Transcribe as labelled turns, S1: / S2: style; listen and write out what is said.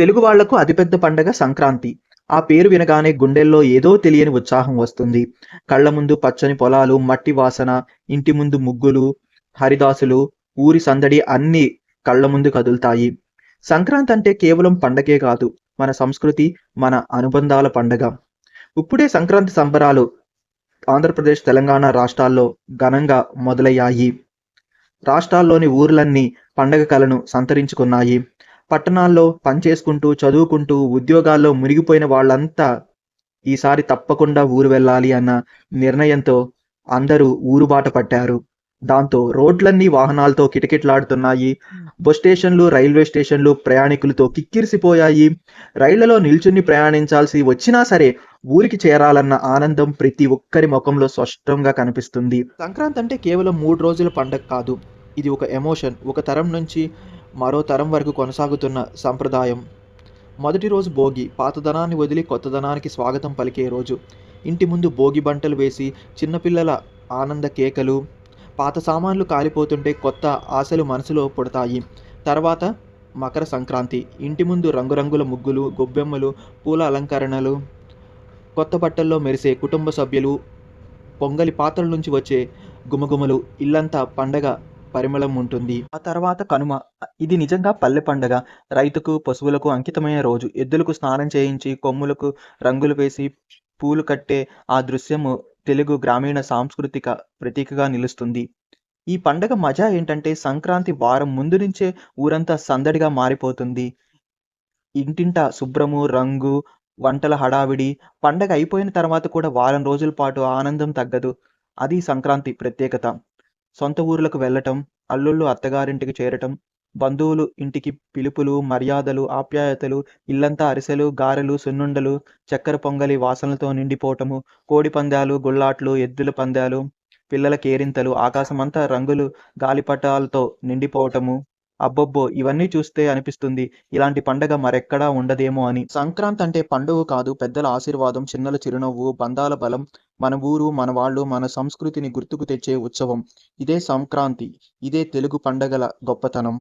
S1: తెలుగు వాళ్లకు అతిపెద్ద పండగ సంక్రాంతి. ఆ పేరు వినగానే గుండెల్లో ఏదో తెలియని ఉత్సాహం వస్తుంది. కళ్ళ ముందు పచ్చని పొలాలు, మట్టి వాసన, ఇంటి ముందు ముగ్గులు, హరిదాసులు, ఊరి సందడి అన్నీ కళ్ళ ముందు కదులుతాయి. సంక్రాంతి అంటే కేవలం పండగే కాదు, మన సంస్కృతి, మన అనుబంధాల పండగ. ఇప్పుడే సంక్రాంతి సంబరాలు ఆంధ్రప్రదేశ్, తెలంగాణ రాష్ట్రాల్లో ఘనంగా మొదలయ్యాయి. రాష్ట్రాల్లోని ఊర్లన్నీ పండగ కలను సంతరించుకున్నాయి. పట్టణాల్లో పనిచేసుకుంటూ, చదువుకుంటూ, ఉద్యోగాల్లో మునిగిపోయిన వాళ్ళంతా ఈసారి తప్పకుండా ఊరు వెళ్ళాలి అన్న నిర్ణయంతో అందరూ ఊరు బాట పట్టారు. దాంతో రోడ్లన్నీ వాహనాలతో కిటకిటలాడుతున్నాయి. బస్ స్టేషన్లు, రైల్వే స్టేషన్లు ప్రయాణికులతో కిక్కిరిసిపోయాయి. రైళ్లలో నిల్చుని ప్రయాణించాల్సి వచ్చినా సరే ఊరికి చేరాలన్న ఆనందం ప్రతి ఒక్కరి ముఖంలో స్పష్టంగా కనిపిస్తుంది. సంక్రాంతి అంటే కేవలం 3 రోజుల పండగ కాదు. ఇది ఒక ఎమోషన్. ఒక తరం నుంచి మరో తరం వరకు కొనసాగుతున్న సంప్రదాయం. మొదటి రోజు భోగి. పాతదనాన్ని వదిలి కొత్తదనానికి స్వాగతం పలికే రోజు. ఇంటి ముందు భోగి బంటలు వేసి చిన్నపిల్లల ఆనంద కేకలు, పాత సామాన్లు కాలిపోతుంటే కొత్త ఆశలు మనసులో పుడతాయి. తర్వాత మకర సంక్రాంతి. ఇంటి ముందు రంగురంగుల ముగ్గులు, గొబ్బెమ్మలు, పూల అలంకరణలు, కొత్త బట్టల్లో మెరిసే కుటుంబ సభ్యులు, పొంగలి పాత్రల నుంచి వచ్చే గుమగుమలు, ఇల్లంతా పండగ పరిమళం ఉంటుంది. ఆ తర్వాత కనుమ. ఇది నిజంగా పల్లె పండగ. రైతుకు, పశువులకు అంకితమైన రోజు. ఎద్దులకు స్నానం చేయించి, కొమ్ములకు రంగులు వేసి, పూలు కట్టే ఆ దృశ్యము తెలుగు గ్రామీణ సాంస్కృతిక ప్రతీకగా నిలుస్తుంది. ఈ పండగ మజా ఏంటంటే సంక్రాంతి వారం ముందు నుంచే ఊరంతా సందడిగా మారిపోతుంది. ఇంటింటా శుభ్రము, రంగు, వంటల హడావిడి. పండగ అయిపోయిన తర్వాత కూడా వారం రోజుల పాటు ఆనందం తగ్గదు. అది సంక్రాంతి ప్రత్యేకత. సొంత ఊర్లకు వెళ్ళటం, అల్లుళ్ళు అత్తగారింటికి చేరటం, బంధువులు ఇంటికి పిలుపులు, మర్యాదలు, ఆప్యాయతలు, ఇల్లంతా అరిసెలు, గారెలు, సున్నుండలు, చక్కెర పొంగలి వాసనలతో నిండిపోవటము, కోడి పందాలు, గుళ్ళాట్లు, ఎద్దుల పందాలు, పిల్లల కేరింతలు, ఆకాశమంతా రంగులు గాలిపటాలతో నిండిపోవటము. అబ్బబ్బో! ఇవన్నీ చూస్తే అనిపిస్తుంది ఇలాంటి పండగ మరెక్కడా ఉండదేమో అని. సంక్రాంతి అంటే పండుగ కాదు, పెద్దల ఆశీర్వాదం, చిన్నల చిరునవ్వు, బంధాల బలం, మన ఊరు, మన వాళ్ళు, మన సంస్కృతిని గుర్తుకు తెచ్చే ఉత్సవం. ఇదే సంక్రాంతి. ఇదే తెలుగు పండగల గొప్పతనం.